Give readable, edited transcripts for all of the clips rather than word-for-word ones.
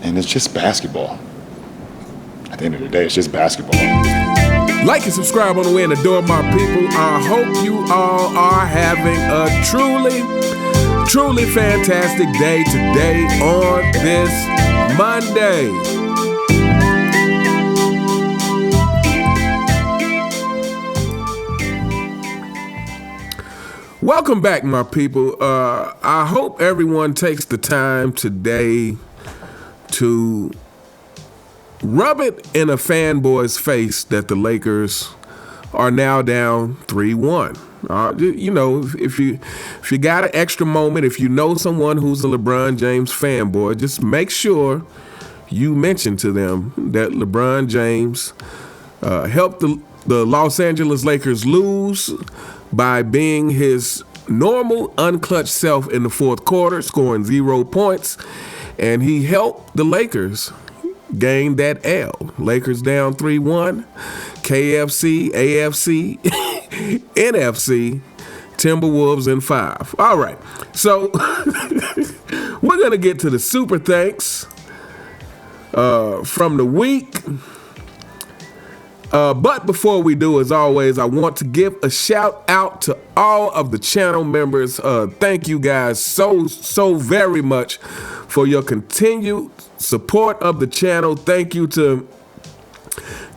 And it's just basketball. At the end of the day, it's just basketball. Like and subscribe on the way in the door, my people. I hope you all are having a truly fantastic day today on this Monday. Welcome back, my people. I hope everyone takes the time today to rub it in a fanboy's face that the Lakers are now down 3-1. You know, if you got an extra moment, if you know someone who's a LeBron James fanboy, just make sure you mention to them that LeBron James helped the Los Angeles Lakers lose by being his normal unclutched self in the fourth quarter, scoring 0 points, and he helped the Lakers gain that L. Lakers down 3-1. KFC, AFC, NFC, Timberwolves in 5. All right, so we're going to get to the super thanks from the week. But before we do, as always, I want to give a shout out to all of the channel members. Thank you guys so very much for your continued support of the channel. Thank you to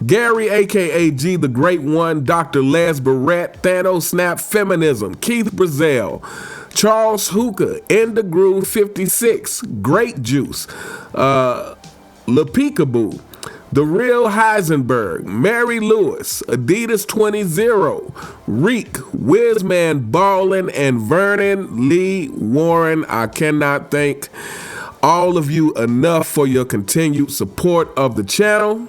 Gary, a.k.a. G the Great One, Dr. Les Barrett, Thanos Snap Feminism, Keith Brazell, Charles Hooker, In the Groove 56, Great Juice, LaPeekaboo, The Real Heisenberg, Mary Lewis, Adidas 20, Reek, Wizman Ballin, and Vernon Lee Warren. I cannot thank all of you enough for your continued support of the channel.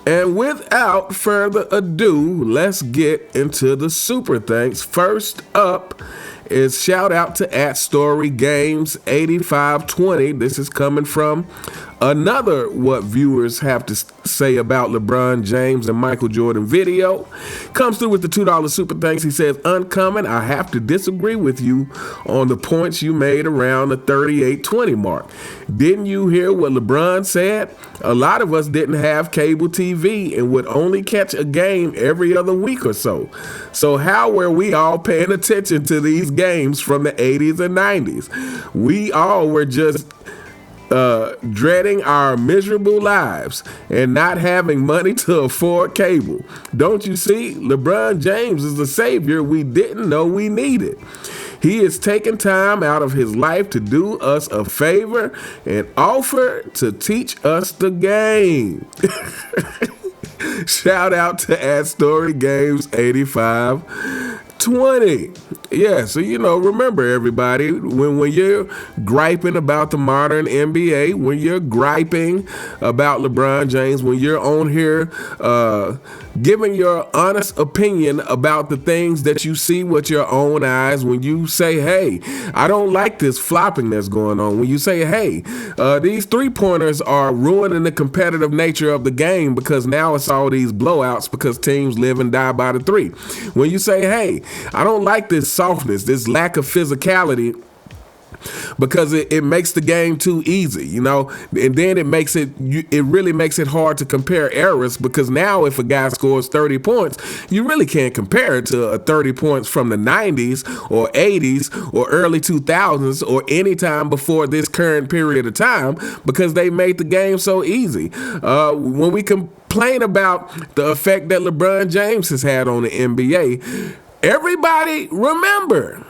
And without further ado, let's get into the super thanks. First up is shout out to @StoryGames8520. This is coming from another What Viewers Have to Say About LeBron James and Michael Jordan video. Comes through with the $2 super thanks. He says, Uncommon, I have to disagree with you on the points you made around the 38-20 mark. Didn't you hear what LeBron said? A lot of us didn't have cable TV and would only catch a game every other week or so. So how were we all paying attention to these games from the 80s and 90s? We all were just dreading our miserable lives and not having money to afford cable. Don't you see? LeBron James is the savior we didn't know we needed. He is taking time out of his life to do us a favor and offer to teach us the game. Shout out to @StoryGames8520. Yeah, so remember everybody, when you're griping about the modern NBA, when you're griping about LeBron James, when you're on here giving your honest opinion about the things that you see with your own eyes, when you say, hey, I don't like this flopping that's going on, when you say, hey, these three-pointers are ruining the competitive nature of the game because now it's all these blowouts because teams live and die by the three. When you say, hey, I don't like this softness, this lack of physicality, because it makes the game too easy, and then it really makes it hard to compare errors, because now if a guy scores 30 points, you really can't compare it to 30 points from the 90s or 80s or early 2000s or any time before this current period of time, because they made the game so easy. When we complain about the effect that LeBron James has had on the NBA, everybody remember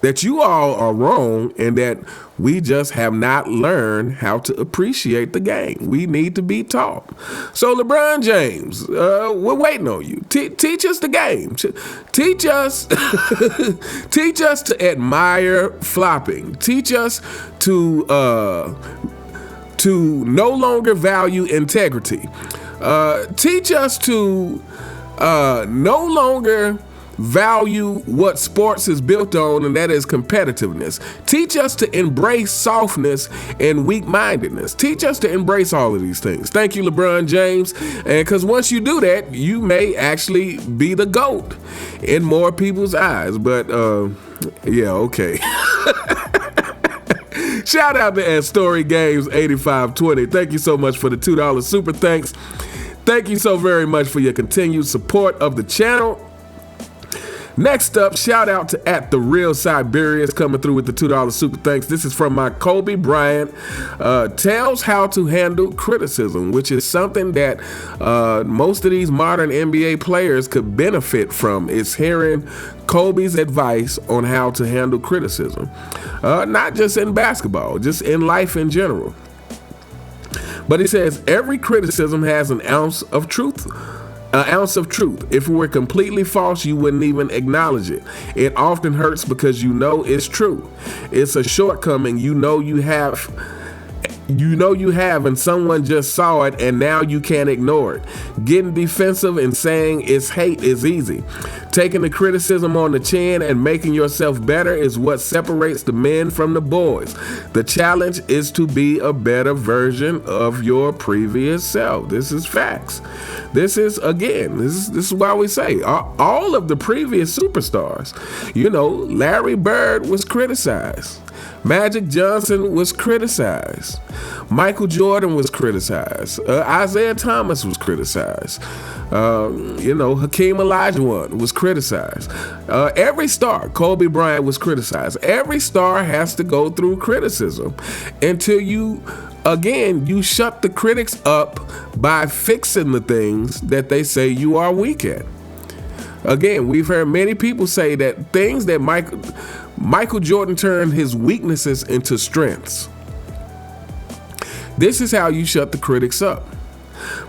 that you all are wrong and that we just have not learned how to appreciate the game. We need to be taught. So LeBron James, we're waiting on you. Teach us the game. Teach us, teach us to admire flopping. Teach us to no longer value integrity. Teach us to no longer value what sports is built on, and that is competitiveness. Teach us to embrace softness and weak-mindedness. Teach us to embrace all of these things. Thank you, LeBron James. And because once you do that, you may actually be the GOAT in more people's eyes. But yeah, okay. Shout out to Story Games 8520. Thank you so much for the $2 super thanks. Thank you so very much for your continued support of the channel. Next up, shout out to @TheRealSiberians coming through with the $2 super thanks. This is from my Kobe Bryant. Tells how to handle criticism, which is something that most of these modern NBA players could benefit from, is hearing Kobe's advice on how to handle criticism. Not just in basketball, just in life in general. But he says, every criticism has an ounce of truth. An ounce of truth. If it were completely false, you wouldn't even acknowledge it. It often hurts because you know it's true. It's a shortcoming you know you have, and someone just saw it and now you can't ignore it. Getting defensive and saying it's hate is easy. Taking the criticism on the chin and making yourself better is what separates the men from the boys. The challenge is to be a better version of your previous self. This is facts. This is why we say all of the previous superstars. Larry Bird was criticized. Magic Johnson was criticized. Michael Jordan was criticized. Isaiah Thomas was criticized. Hakeem Olajuwon was criticized. Every star, Kobe Bryant was criticized. Every star has to go through criticism until you shut the critics up by fixing the things that they say you are weak at. Again, we've heard many people say that things that Michael Jordan turned his weaknesses into strengths. This is how you shut the critics up.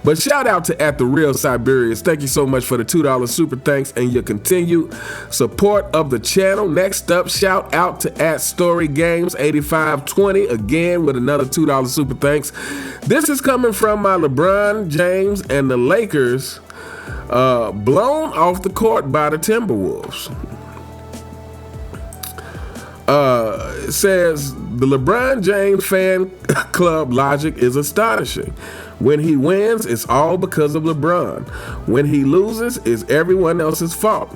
But shout out to @TheRealSiberians. Thank you so much for the $2 super thanks and your continued support of the channel. Next up, shout out to @StoryGames8520 again with another $2 super thanks. This is coming from my LeBron James and the Lakers blown off the court by the Timberwolves. It says the LeBron James fan club logic is astonishing. When he wins, it's all because of LeBron. When he loses, it's everyone else's fault.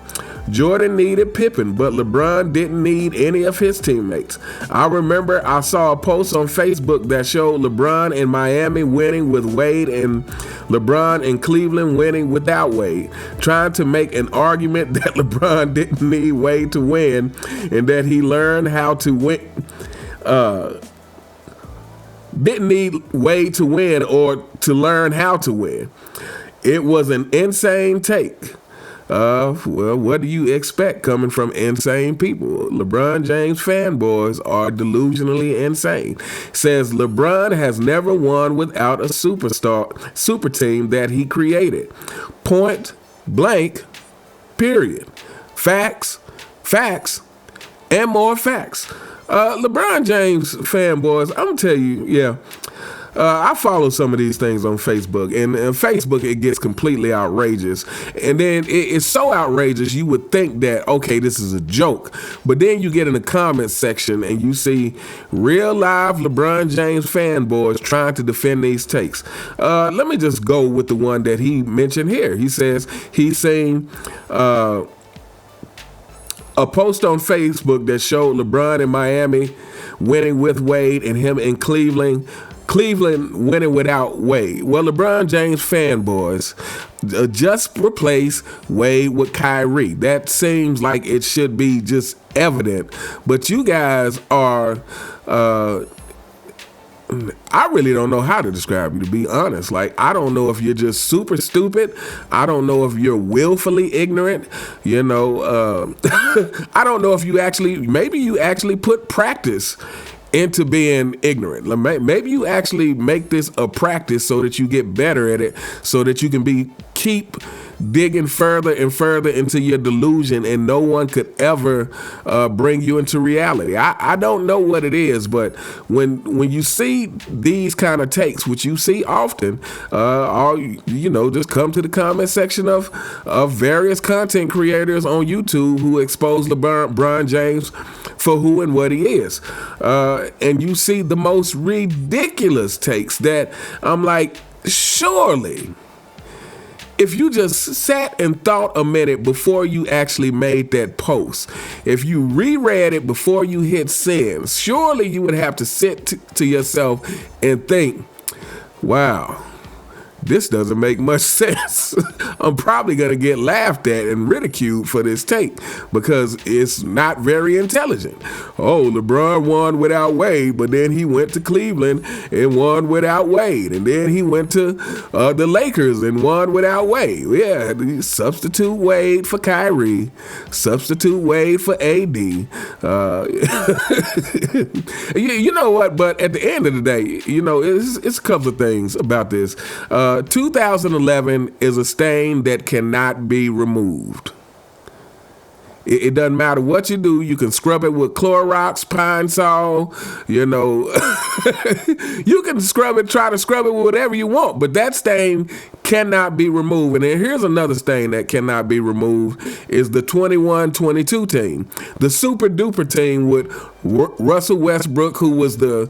Jordan needed Pippen, but LeBron didn't need any of his teammates. I remember I saw a post on Facebook that showed LeBron in Miami winning with Wade and LeBron in Cleveland winning without Wade, trying to make an argument that LeBron didn't need Wade to win and that he learned how to win. Didn't need Wade to win or to learn how to win. It was an insane take. Well, what do you expect coming from insane people? LeBron James fanboys are delusionally insane. Says LeBron has never won without a super team that he created. Point blank, period. Facts, and more facts. LeBron James fanboys, I'm gonna tell you, I follow some of these things on Facebook, and Facebook, it gets completely outrageous. And then it's so outrageous, you would think that, okay, this is a joke. But then you get in the comment section and you see real live LeBron James fanboys trying to defend these takes. Let me just go with the one that he mentioned here. He says he's saying, a post on Facebook that showed LeBron in Miami winning with Wade and him in Cleveland winning without Wade. Well, LeBron James fanboys just replace Wade with Kyrie. That seems like it should be just evident. But you guys are... I really don't know how to describe you, to be honest. Like, I don't know if you're just super stupid. I don't know if you're willfully ignorant. I don't know if maybe you actually put practice into being ignorant. Maybe you actually make this a practice so that you get better at it, so that you can keep digging further and further into your delusion, and no one could ever bring you into reality. I don't know what it is, but when you see these kind of takes, which you see often, just come to the comment section of various content creators on YouTube who expose LeBron James for who and what he is. And you see the most ridiculous takes that I'm like, surely if you just sat and thought a minute before you actually made that post, if you reread it before you hit send, surely you would have to sit to yourself and think, wow, this doesn't make much sense. I'm probably going to get laughed at and ridiculed for this take because it's not very intelligent. Oh, LeBron won without Wade, but then he went to Cleveland and won without Wade. And then he went to the Lakers and won without Wade. Yeah, substitute Wade for Kyrie. Substitute Wade for AD. You know what? But at the end of the day, you know, it's a couple of things about this. 2011 is a stain that cannot be removed. It doesn't matter what you do. You can scrub it with Clorox, Pine Sol, you know. You can try to scrub it with whatever you want, but that stain cannot be removed. And then here's another stain that cannot be removed is the 21-22 team. The super duper team with Russell Westbrook, who was the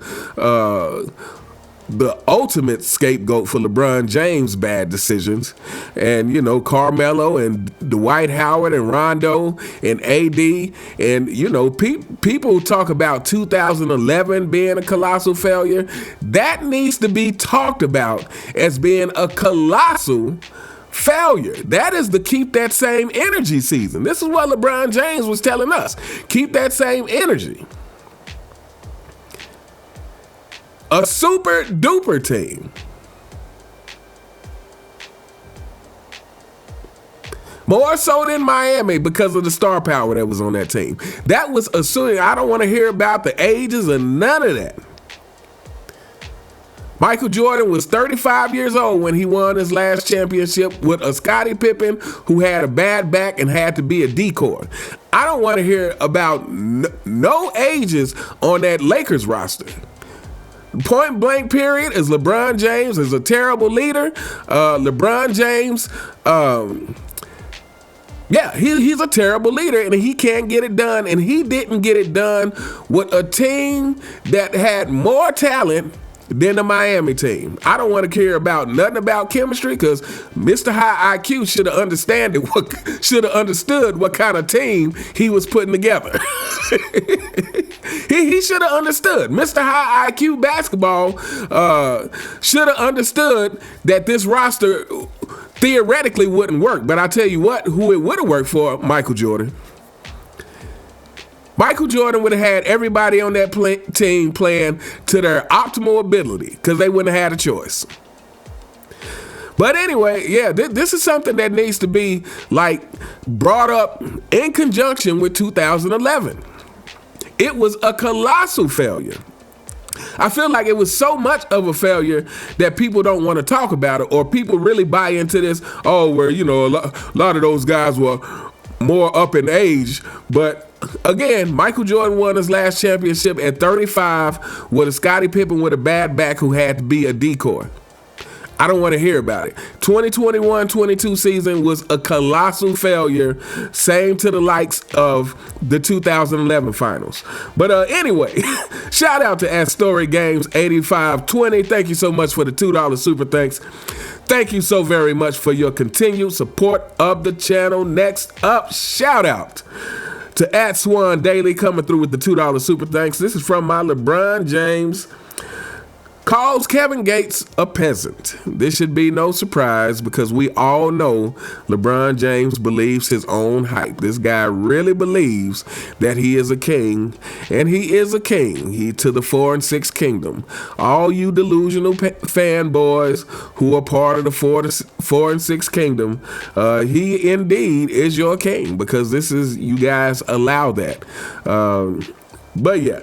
ultimate scapegoat for LeBron James' bad decisions. And, you know, Carmelo and Dwight Howard and Rondo and AD. And, you know, people talk about 2011 being a colossal failure. That needs to be talked about as being a colossal failure. That is the keep that same energy season. This is what LeBron James was telling us. Keep that same energy. A super duper team. More so than Miami because of the star power that was on that team. That was assuming. I don't want to hear about the ages or none of that. Michael Jordan was 35 years old when he won his last championship with a Scottie Pippen who had a bad back and had to be a decoy. I don't want to hear about no ages on that Lakers roster. Point blank period is LeBron James is a terrible leader. LeBron James, he's a terrible leader and he can't get it done. And he didn't get it done with a team that had more talent than the Miami team. I don't want to care about nothing about chemistry because Mr. High IQ should have understood what kind of team he was putting together. He should have understood. Mr. High IQ basketball should have understood that this roster theoretically wouldn't work. But I tell you what, who it would have worked for, Michael Jordan. Michael Jordan would have had everybody on that team playing to their optimal ability because they wouldn't have had a choice. But anyway, yeah, this is something that needs to be like brought up in conjunction with 2011. It was a colossal failure. I feel like it was so much of a failure that people don't want to talk about it, or people really buy into this, where, you know, a lot of those guys were more up in age. But again, Michael Jordan won his last championship at 35 with a Scottie Pippen with a bad back who had to be a decoy. I don't want to hear about it. 2021-22 season was a colossal failure, same to the likes of the 2011 finals. But anyway, shout out to @StoryGames8520. Thank you so much for the $2 super thanks. Thank you so very much for your continued support of the channel. Next up, shout out to @SwanDaily coming through with the $2 super thanks. This is from my LeBron James. Calls Kevin Gates a peasant. This should be no surprise because we all know LeBron James believes his own hype. This guy really believes that he is a king, and he is a king. He to the 4 and 6 kingdom. All you delusional fanboys who are part of the 4 and 6 kingdom, he indeed is your king because this is, you guys allow that. But yeah,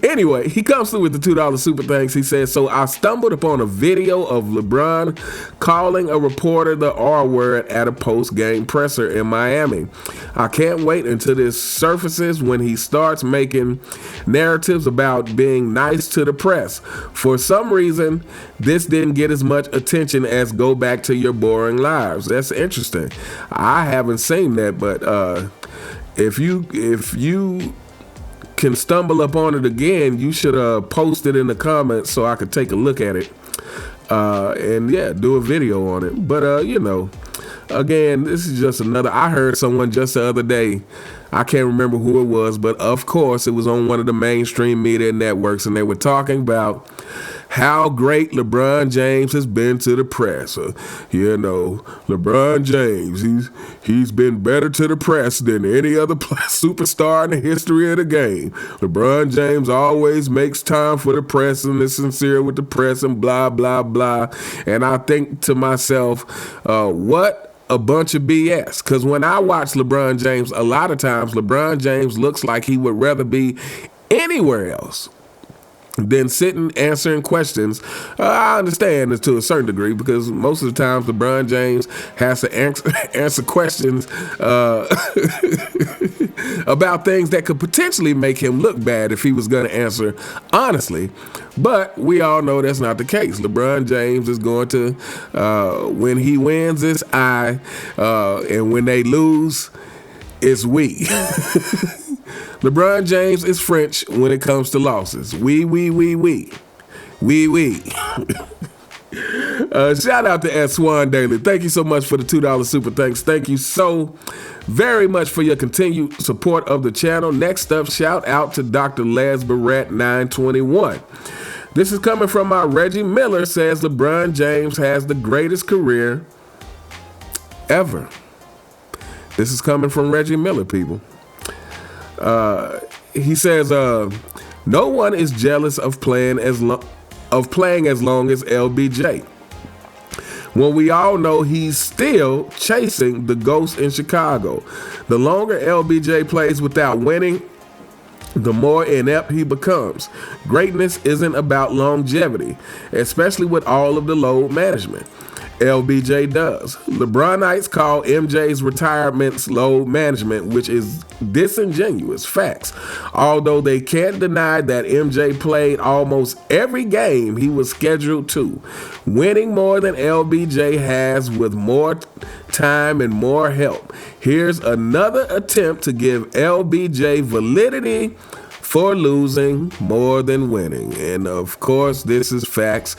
anyway, he comes through with the $2 super thanks. He says, so I stumbled upon a video of LeBron calling a reporter the R word at a post-game presser in Miami. I can't wait until this surfaces when he starts making narratives about being nice to the press. For some reason, this didn't get as much attention as Go Back to Your Boring Lives. That's interesting. I haven't seen that, but if you can stumble upon it again, you should post it in the comments so I could take a look at it and yeah, do a video on it. But you know, Again, this is just another. I heard someone just the other day. I can't remember who it was, but of course it was on one of the mainstream media networks, and they were talking about how great LeBron James has been to the press. LeBron James, he's been better to the press than any other superstar in the history of the game. LeBron James always makes time for the press and is sincere with the press and blah, blah, blah. And I think to myself, what a bunch of BS. Because when I watch LeBron James, a lot of times LeBron James looks like he would rather be anywhere else than sitting answering questions. I understand this to a certain degree, because most of the times LeBron James has to answer questions about things that could potentially make him look bad if he was going to answer honestly. But we all know that's not the case. LeBron James is going to, when he wins, it's I, and when they lose, it's we. LeBron James is French when it comes to losses. We. Shout out to Swan Daily. Thank you so much for the $2 super thanks. Thank you so very much for your continued support of the channel. Next up, shout out to Dr. Les Barrett 921. This is coming from my Reggie Miller. Says LeBron James has the greatest career ever. This is coming from Reggie Miller, people. He says, no one is jealous of playing as long as LBJ. Well, we all know he's still chasing the ghost in Chicago. The longer LBJ plays without winning, the more inept he becomes. Greatness isn't about longevity, especially with all of the load management LBJ does. LeBronites call MJ's retirements load management, which is disingenuous facts. Although they can't deny that MJ played almost every game he was scheduled to, winning more than LBJ has with more time and more help. Here's another attempt to give LBJ validity for losing more than winning. And of course, this is facts,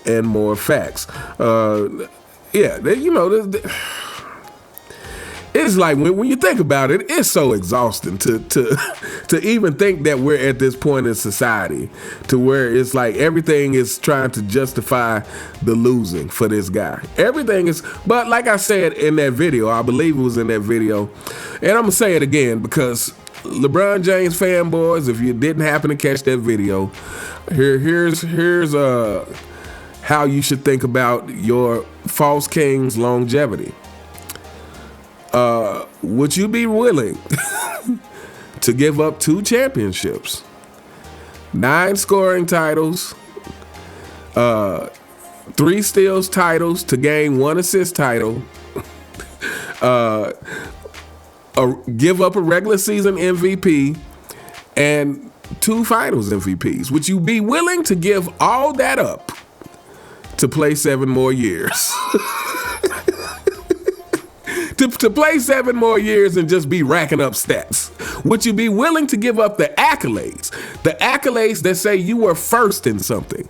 and more facts. It's like when you think about it, it's so exhausting to even think that we're at this point in society to where it's like everything is trying to justify the losing for this guy. Everything is, but like I said in that video, I believe it was in that video, and I'm gonna say it again because LeBron James fanboys, if you didn't happen to catch that video, here's how you should think about your false king's longevity. Would you be willing to give up 2 championships, 9 scoring titles, 3 steals titles to gain 1 assist title, give up a regular season MVP, and 2 finals MVPs? Would you be willing to give all that up to play 7 more years? to play 7 more years and just be racking up stats? Would you be willing to give up the accolades that say you were first in something?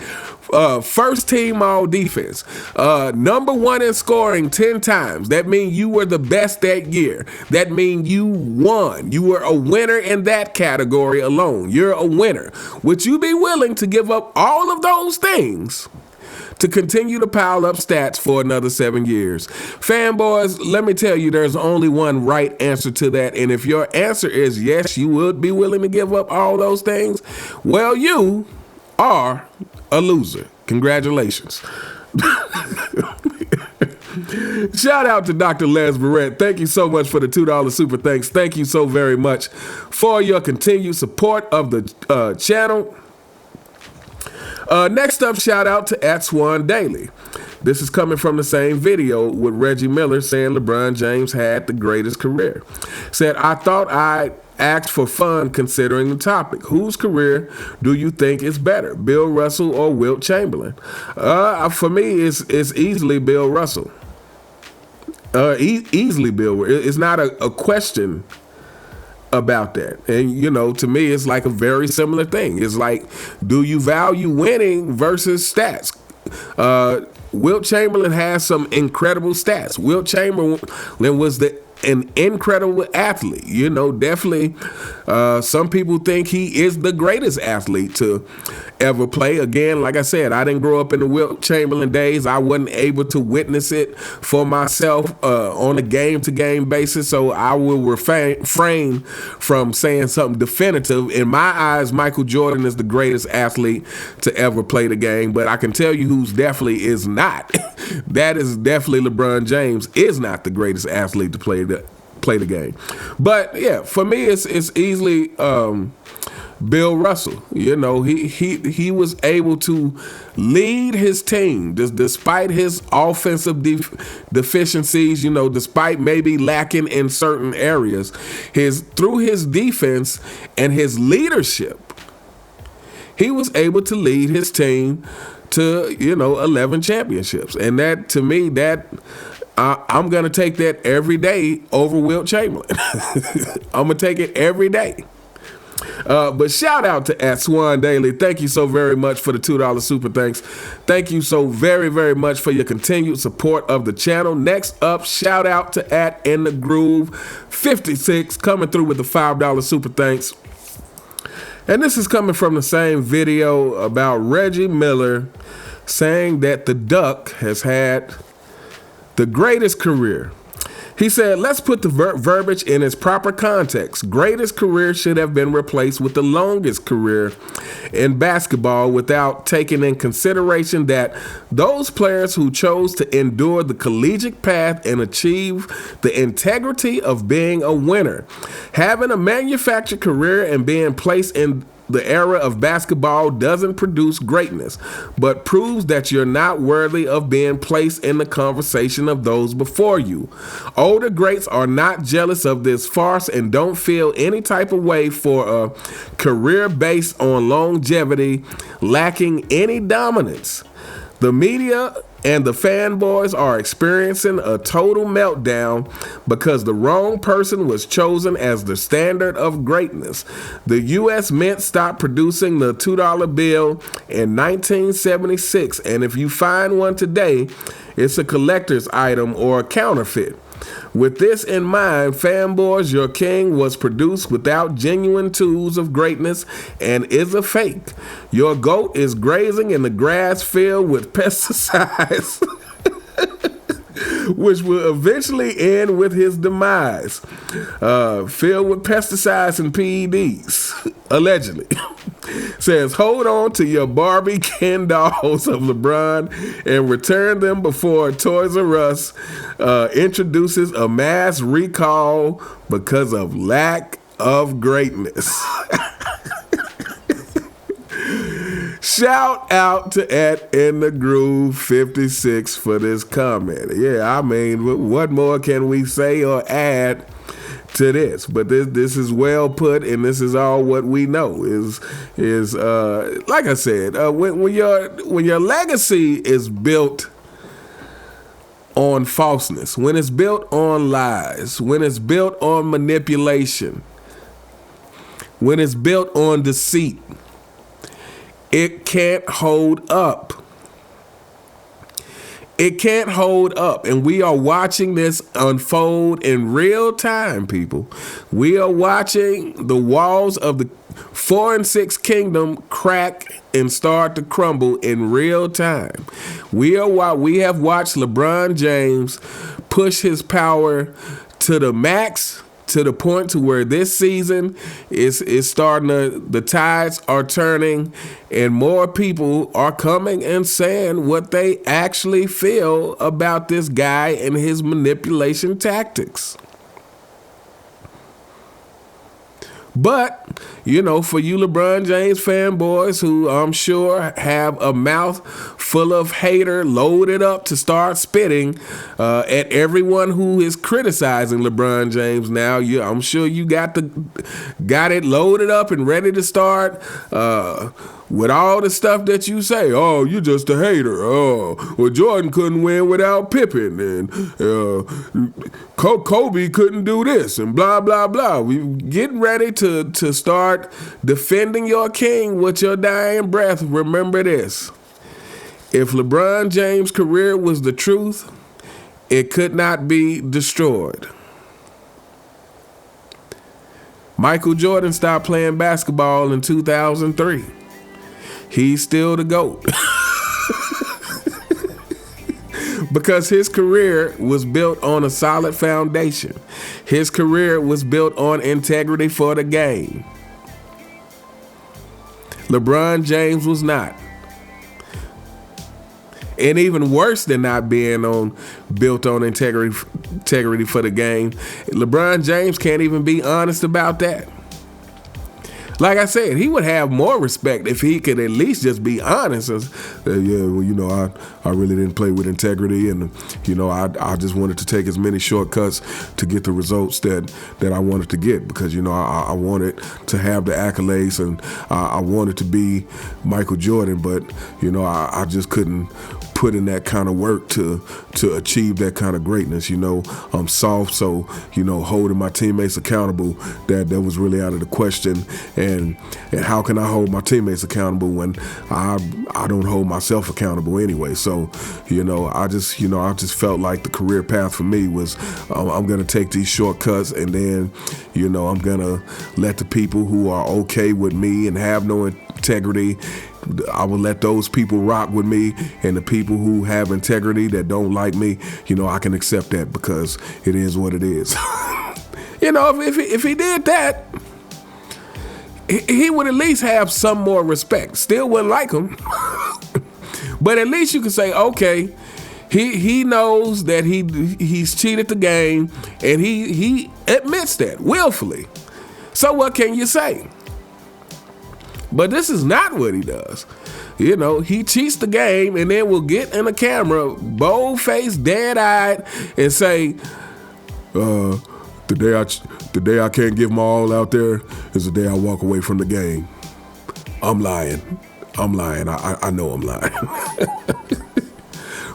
First team all defense, number 1 in scoring 10 times. That means you were the best that year. That means you won. You were a winner in that category alone. You're a winner. Would you be willing to give up all of those things to continue to pile up stats for another 7 years? Fanboys, let me tell you, there's only one right answer to that. And if your answer is yes, you would be willing to give up all those things, well, you are a loser. Congratulations. Shout out to Dr. Les Barrett. Thank you so much for the $2 super thanks. Thank you so very much for your continued support of the channel. Next up, shout out to @Swan Daily. This is coming from the same video with Reggie Miller saying LeBron James had the greatest career. Said, I thought I asked for fun considering the topic. Whose career do you think is better, Bill Russell or Wilt Chamberlain? For me, it's easily Bill Russell. Easily Bill. It's not a question about that. And to me, it's like a very similar thing. It's like, do you value winning versus stats? Wilt Chamberlain has some incredible stats. Wilt Chamberlain was an incredible athlete. You know, definitely some people think he is the greatest athlete to ever play. Again, like I said, I didn't grow up in the Wilt Chamberlain days. I wasn't able to witness it for myself on a game-to-game basis, so I will refrain from saying something definitive. In my eyes, Michael Jordan is the greatest athlete to ever play the game, but I can tell you who's definitely is not. That is definitely LeBron James is not the greatest athlete to play the game. But yeah, for me, it's easily Bill Russell. You know, he was able to lead his team despite his offensive deficiencies. You know, despite maybe lacking in certain areas, through his defense and his leadership, he was able to lead his team to 11 championships, and that to me I'm gonna take that every day over Wilt Chamberlain. I'm gonna take it every day. But shout out to @Swan Daily. Thank you so very much for the $2 super thanks. Thank you so very, very much for your continued support of the channel. Next up, shout out to @InTheGroove56 coming through with the $5 super thanks. And this is coming from the same video about Reggie Miller saying that the Duck has had the greatest career. He said, let's put the verbiage in its proper context. Greatest career should have been replaced with the longest career in basketball without taking in consideration that those players who chose to endure the collegiate path and achieve the integrity of being a winner. Having a manufactured career and being placed in the era of basketball doesn't produce greatness, but proves that you're not worthy of being placed in the conversation of those before you. Older greats are not jealous of this farce and don't feel any type of way for a career based on longevity, lacking any dominance. The media and the fanboys are experiencing a total meltdown because the wrong person was chosen as the standard of greatness. The U.S. Mint stopped producing the $2 bill in 1976, and if you find one today, it's a collector's item or a counterfeit. With this in mind, Fanboys, Your King was produced without genuine tools of greatness and is a fake. Your goat is grazing in the grass filled with pesticides, which will eventually end with his demise. Filled with pesticides and PEDs, allegedly. Says, hold on to your Barbie Ken dolls of LeBron and return them before Toys R Us introduces a mass recall because of lack of greatness. Shout out to @InTheGroove56 for this comment. Yeah, I mean, what more can we say or add to this? But this is well put, and this is all what we know is like I said, when your legacy is built on falseness, when it's built on lies, when it's built on manipulation, when it's built on deceit, it can't hold up. It can't hold up, and we are watching this unfold in real time, people. We are watching the walls of the 4 and 6 kingdom crack and start to crumble in real time. We have watched LeBron James push his power to the max, to the point to where this season is starting to, the tides are turning and more people are coming and saying what they actually feel about this guy and his manipulation tactics. But, you know, for you LeBron James fanboys who I'm sure have a mouth full of hater loaded up to start spitting at everyone who is criticizing LeBron James now, I'm sure you got it loaded up and ready to start with all the stuff that you say. Oh, you just a hater. Oh, well, Jordan couldn't win without Pippen, and Kobe couldn't do this, and blah, blah, blah. We getting ready to start defending your king with your dying breath. Remember this. If LeBron James' career was the truth, it could not be destroyed. Michael Jordan stopped playing basketball in 2003. He's still the GOAT. Because his career was built on a solid foundation. His career was built on integrity for the game. LeBron James was not. And even worse than not being built on integrity for the game, LeBron James can't even be honest about that. Like I said, he would have more respect if he could at least just be honest. I really didn't play with integrity, and I just wanted to take as many shortcuts to get the results that I wanted to get, because I wanted to have the accolades, and I wanted to be Michael Jordan, but I just couldn't put in that kind of work to achieve that kind of greatness. I'm soft, so holding my teammates accountable, that was really out of the question. And how can I hold my teammates accountable when I don't hold myself accountable anyway? So I just felt like the career path for me was I'm gonna take these shortcuts, and then I'm gonna let the people who are okay with me and have no integrity, I will let those people rock with me, and the people who have integrity that don't like me, I can accept that, because it is what it is. If he did that, he would at least have some more respect. Still wouldn't like him, but at least you can say, okay, he knows that he's cheated the game, and he admits that willfully. So what can you say? But this is not what he does. He cheats the game, and then will get in the camera, bold-faced, dead-eyed, and say, the day I can't give my all out there is the day I walk away from the game. I'm lying. I know I'm lying.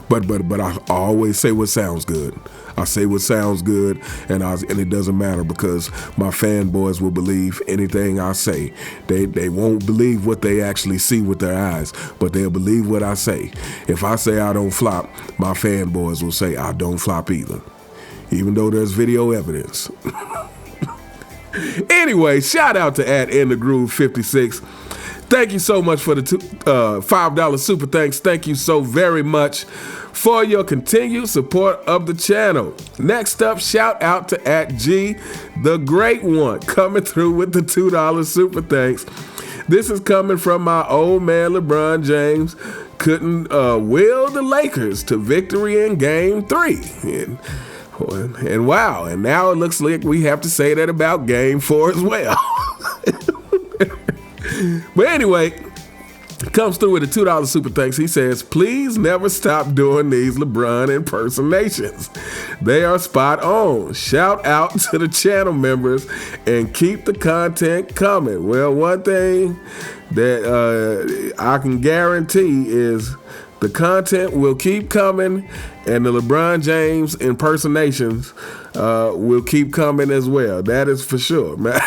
But I always say what sounds good. I say what sounds good, and it doesn't matter, because my fanboys will believe anything I say. They won't believe what they actually see with their eyes, but they'll believe what I say. If I say I don't flop, my fanboys will say I don't flop either, even though there's video evidence. Anyway, shout out to @InTheGroove56. Thank you so much for the $5 super thanks. Thank you so very much for your continued support of the channel. Next up, shout out to @G the Great One, coming through with the $2 super thanks. This is coming from my old man LeBron James. Couldn't will the Lakers to victory in Game 3. And wow, and now it looks like we have to say that about Game 4 as well. But anyway, comes through with a $2 super thanks. He says, please never stop doing these LeBron impersonations. They are spot on. Shout out to the channel members and keep the content coming. Well, one thing that I can guarantee is the content will keep coming, and the LeBron James impersonations will keep coming as well. That is for sure, man.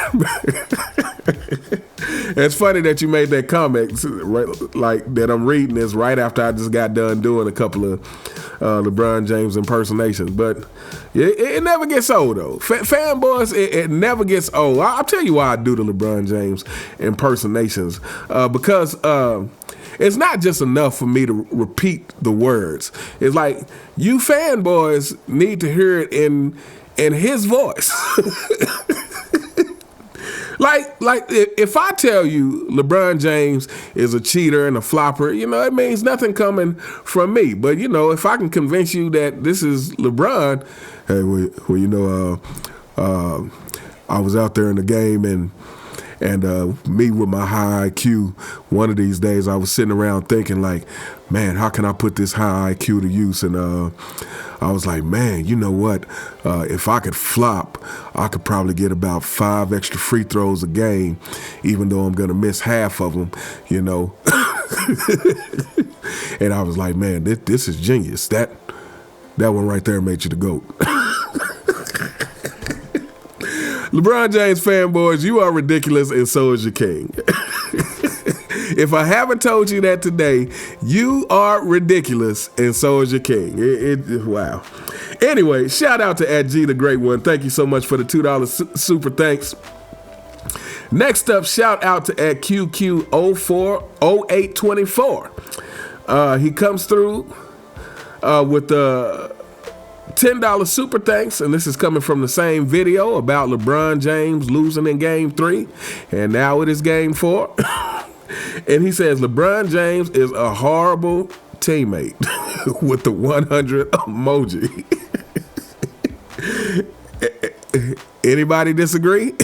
It's funny that you made that comment, right, like that I'm reading this right after I just got done doing a couple of LeBron James impersonations. But it never gets old, though. Fanboys, it never gets old. I'll tell you why I do the LeBron James impersonations. Because it's not just enough for me to repeat the words. It's like, you fanboys need to hear it in his voice. Like if I tell you LeBron James is a cheater and a flopper, it means nothing coming from me. But, if I can convince you that this is LeBron, hey, I was out there in the game, and me with my high IQ, one of these days I was sitting around thinking like, man, how can I put this high IQ to use? And I was like, man, you know what? If I could flop, I could probably get about 5 extra free throws a game, even though I'm going to miss half of them, And I was like, man, this is genius. That one right there made you the GOAT. LeBron James fanboys, you are ridiculous, and so is your king. If I haven't told you that today, you are ridiculous, and so is your king. Wow. Anyway, shout out to @G the Great One. Thank you so much for the $2 super thanks. Next up, shout out to @QQ040824. He comes through with the $10 super thanks, and this is coming from the same video about LeBron James losing in Game 3, and now it is Game 4. And he says LeBron James is a horrible teammate with the 100 emoji. Anybody disagree?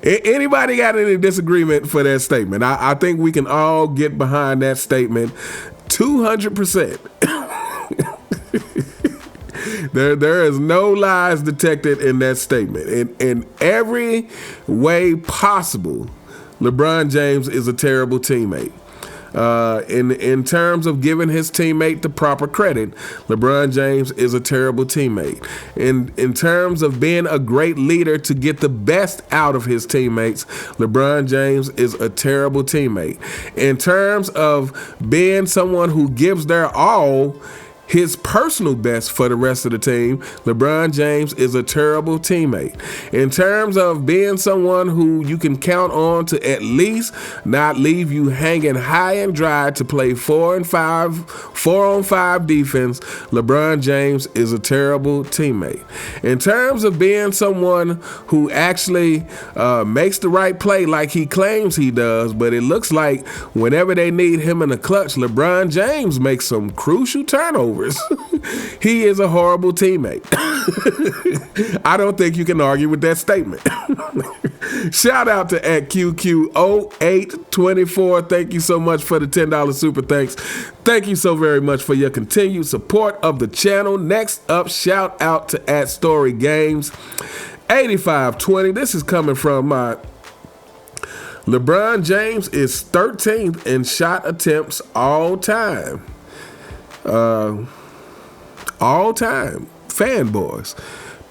Anybody got any disagreement for that statement? I think we can all get behind that statement 200%. There is no lies detected in that statement. In every way possible, LeBron James is a terrible teammate. In terms of giving his teammate the proper credit, LeBron James is a terrible teammate. In terms of being a great leader to get the best out of his teammates, LeBron James is a terrible teammate. In terms of being someone who gives their all, his personal best for the rest of the team, LeBron James is a terrible teammate. In terms of being someone who you can count on to at least not leave you hanging high and dry to play 4-on-5 defense, LeBron James is a terrible teammate. In terms of being someone who actually makes the right play like he claims he does, but it looks like whenever they need him in the clutch, LeBron James makes some crucial turnovers. He is a horrible teammate. I don't think you can argue with that statement. Shout out to @QQ0824. Thank you so much for the $10 super thanks. Thank you so very much for your continued support of the channel. Next up, shout out to @StoryGames 8520. This is coming from my LeBron James is 13th in shot attempts all time. All time fanboys,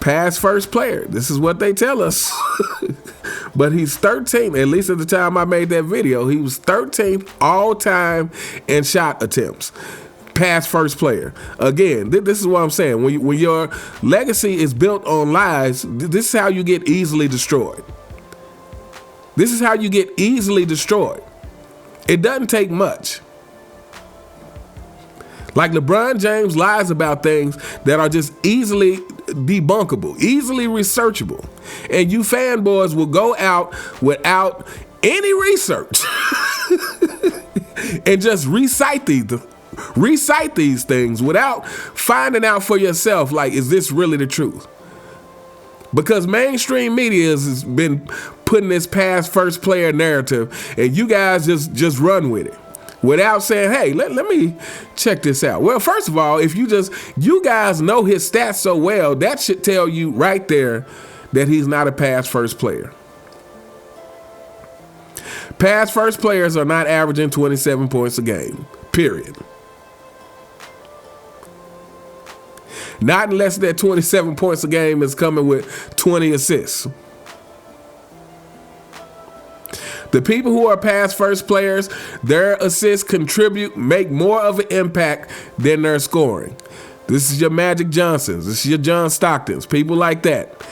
past first player. This is what they tell us. But he's 13th, at least at the time I made that video. He was 13th all time in shot attempts, past first player. Again, this is what I'm saying. When your legacy is built on lies, this is how you get easily destroyed. This is how you get easily destroyed. It doesn't take much. Like LeBron James lies about things that are just easily debunkable, easily researchable. And you fanboys will go out without any research and just recite these things without finding out for yourself, like, is this really the truth? Because mainstream media has been putting this past first player narrative, and you guys just run with it without saying, hey, let me check this out. Well, first of all, if you guys know his stats so well, that should tell you right there that he's not a past first player. Past first players are not averaging 27 points a game, period. Not unless that 27 points a game is coming with 20 assists. The people who are past first players, their assists contribute, make more of an impact than their scoring. This is your Magic Johnsons. This is your John Stocktons, people like that.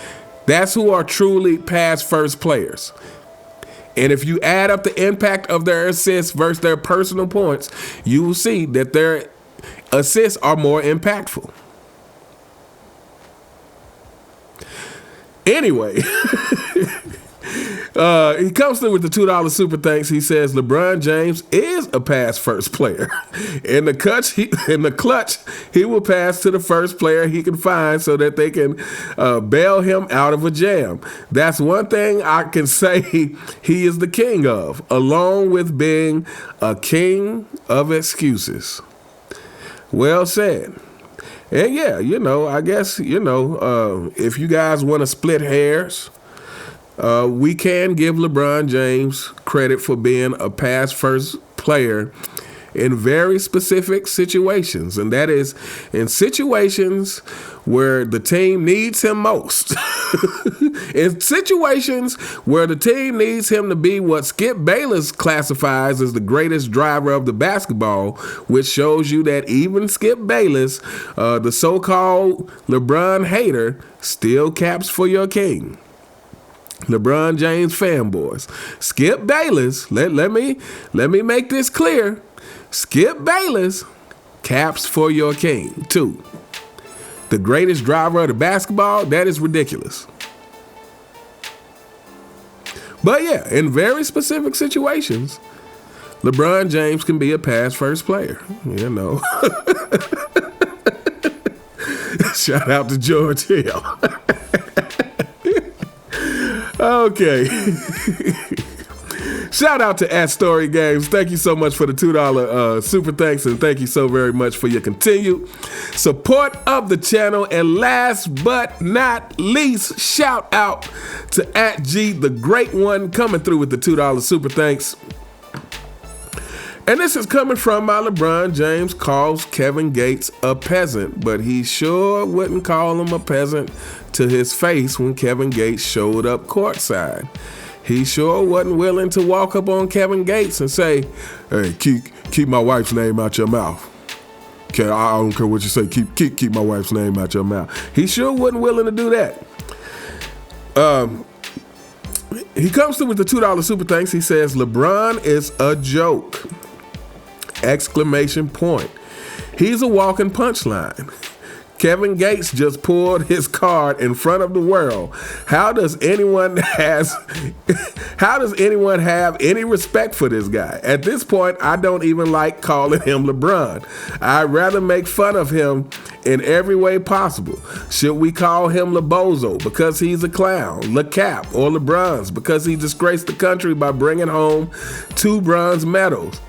That's who are truly past first players. And if you add up the impact of their assists versus their personal points, you will see that their assists are more impactful. Anyway, he comes through with the $2 super thanks. He says LeBron James is a pass first player. In the clutch, he will pass to the first player he can find so that they can bail him out of a jam. That's one thing I can say he is the king of, along with being a king of excuses. Well said. And yeah, I guess, if you guys want to split hairs, we can give LeBron James credit for being a pass first player in very specific situations, and that is in situations where the team needs him most. In situations where the team needs him to be what Skip Bayless classifies as the greatest driver of the basketball, which shows you that even Skip Bayless, the so-called LeBron hater, still caps for your king. LeBron James fanboys. Skip Bayless, let me make this clear. Skip Bayless caps for your king, too. The greatest driver of the basketball, that is ridiculous. But yeah, in very specific situations, LeBron James can be a pass first player, you know. Shout out to George Hill. Okay. Shout out to @Story Games. Thank you so much for the $2 super thanks, and thank you so very much for your continued support of the channel. And last but not least, shout out to @G the Great One coming through with the $2 super thanks. And this is coming from my LeBron James calls Kevin Gates a peasant, but he sure wouldn't call him a peasant to his face when Kevin Gates showed up courtside. He sure wasn't willing to walk up on Kevin Gates and say, "Hey, keep my wife's name out your mouth. Okay, I don't care what you say. Keep my wife's name out your mouth." He sure wasn't willing to do that. He comes through with the $2 super thanks. He says, "LeBron is a joke!" Exclamation point. He's a walking punchline. Kevin Gates just pulled his card in front of the world. How does anyone have any respect for this guy? At this point, I don't even like calling him LeBron. I'd rather make fun of him in every way possible. Should we call him LeBozo because he's a clown, LeCap, or LeBron's because he disgraced the country by bringing home 2 bronze medals?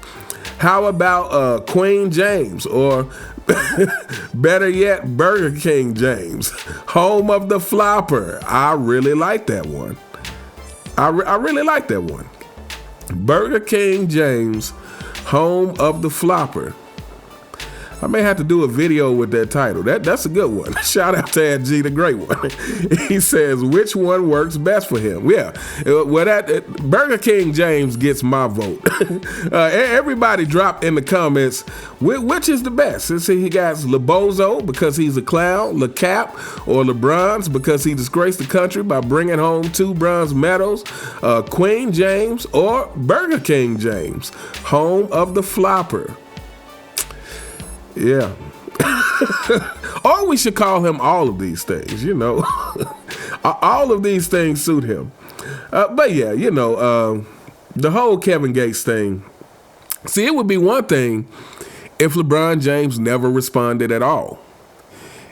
How about Queen James, or better yet, Burger King James, home of the flopper? I really like that one. I really like that one. Burger King James, home of the flopper. I may have to do a video with that title. That's a good one. Shout out to G the Great One. He says, which one works best for him? Yeah, well, Burger King James gets my vote. Everybody drop in the comments, which is the best? Let's see, he got LeBozo because he's a clown, LeCap, or LeBron's because he disgraced the country by bringing home 2 bronze medals, Queen James, or Burger King James, home of the flopper. Yeah. Or we should call him all of these things, you know. All of these things suit him. But yeah, you know, the whole Kevin Gates thing. See, it would be one thing if LeBron James never responded at all.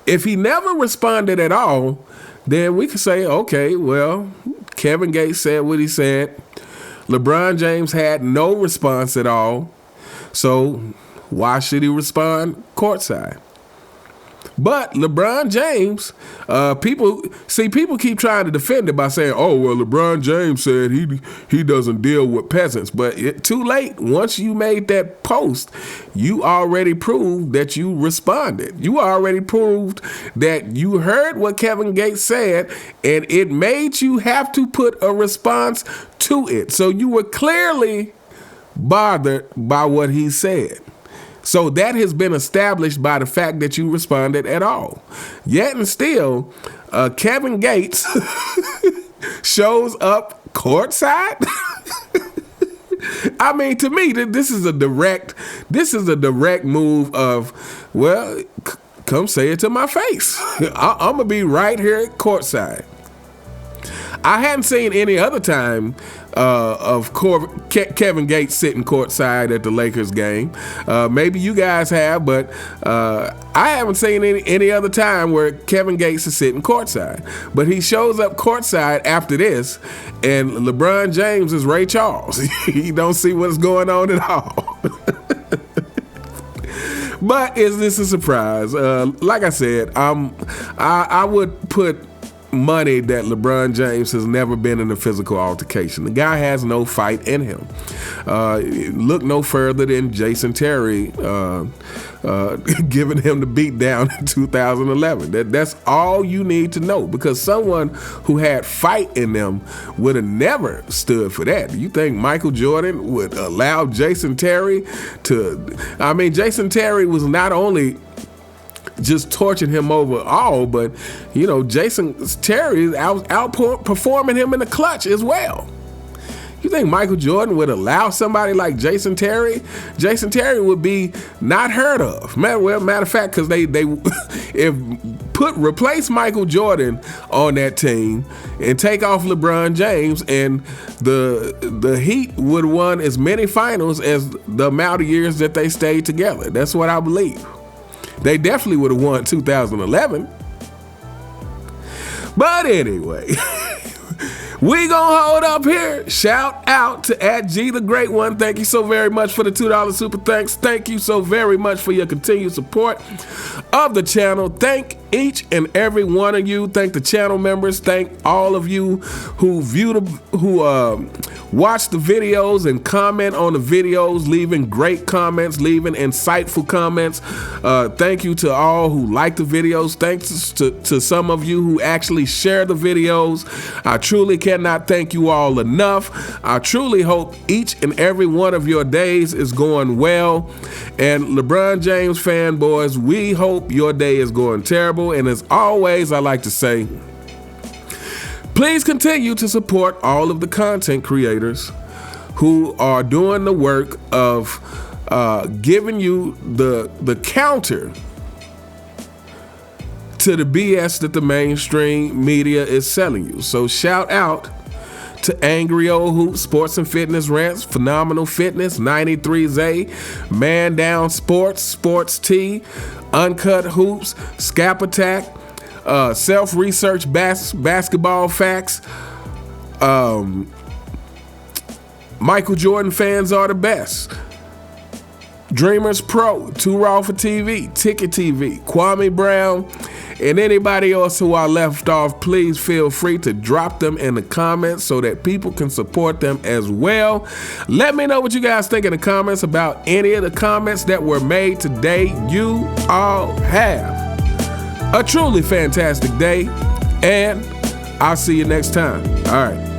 If he never responded at all, then we could say, okay, well, Kevin Gates said what he said. LeBron James had no response at all. So why should he respond courtside? But LeBron James, people keep trying to defend it by saying, oh, well, LeBron James said he doesn't deal with peasants. But too late. Once you made that post, you already proved that you responded. You already proved that you heard what Kevin Gates said, and it made you have to put a response to it. So you were clearly bothered by what he said. So that has been established by the fact that you responded at all. Yet and still, Kevin Gates shows up courtside. I mean, to me, this is a direct move of, well, come say it to my face. I'm gonna be right here at courtside. I hadn't seen any other time of Kevin Gates sitting courtside at the Lakers game. Maybe you guys have, but I haven't seen any other time where Kevin Gates is sitting courtside. But he shows up courtside after this, and LeBron James is Ray Charles. He don't see what's going on at all. But is this a surprise? Like I said, I would put money that LeBron James has never been in a physical altercation. The guy has no fight in him. Look no further than Jason Terry giving him the beat down in 2011. That's all you need to know, because someone who had fight in them would have never stood for that. You think Michael Jordan would allow Jason Terry to... I mean, Jason Terry was not only just torching him overall, but, you know, Jason Terry is outperforming him in the clutch as well. You think Michael Jordan would allow somebody like Jason Terry? Jason Terry would be not heard of. Matter of fact, because they replace Michael Jordan on that team and take off LeBron James, and the Heat would have won as many finals as the amount of years that they stayed together. That's what I believe. They definitely would have won 2011. But anyway, we gonna hold up here. Shout out to @G_the_Great_One. Thank you so very much for the $2 super thanks. Thank you so very much for your continued support of the channel. Thank each and every one of you. Thank the channel members. Thank all of you who watch the videos and comment on the videos, leaving great comments, leaving insightful comments. Thank you to all who like the videos. Thanks to some of you who actually share the videos. I truly cannot thank you all enough. I truly hope each and every one of your days is going well. And LeBron James fanboys, we hope your day is going terrible. And as always, I like to say, please continue to support all of the content creators who are doing the work of giving you the counter to the BS that the mainstream media is selling you. So shout out to Angry Old Hoops, Sports and Fitness Rants, Phenomenal Fitness, 93Z, Man Down Sports, Sports T, Uncut Hoops, Scap Attack, Self-Research Basketball Facts, Michael Jordan Fans Are the Best, Dreamers Pro, Too Raw for TV, Ticket TV, Kwame Brown, and anybody else who I left off. Please feel free to drop them in the comments so that people can support them as well. Let me know what you guys think in the comments about any of the comments that were made today. You all have a truly fantastic day, and I'll see you next time. All right.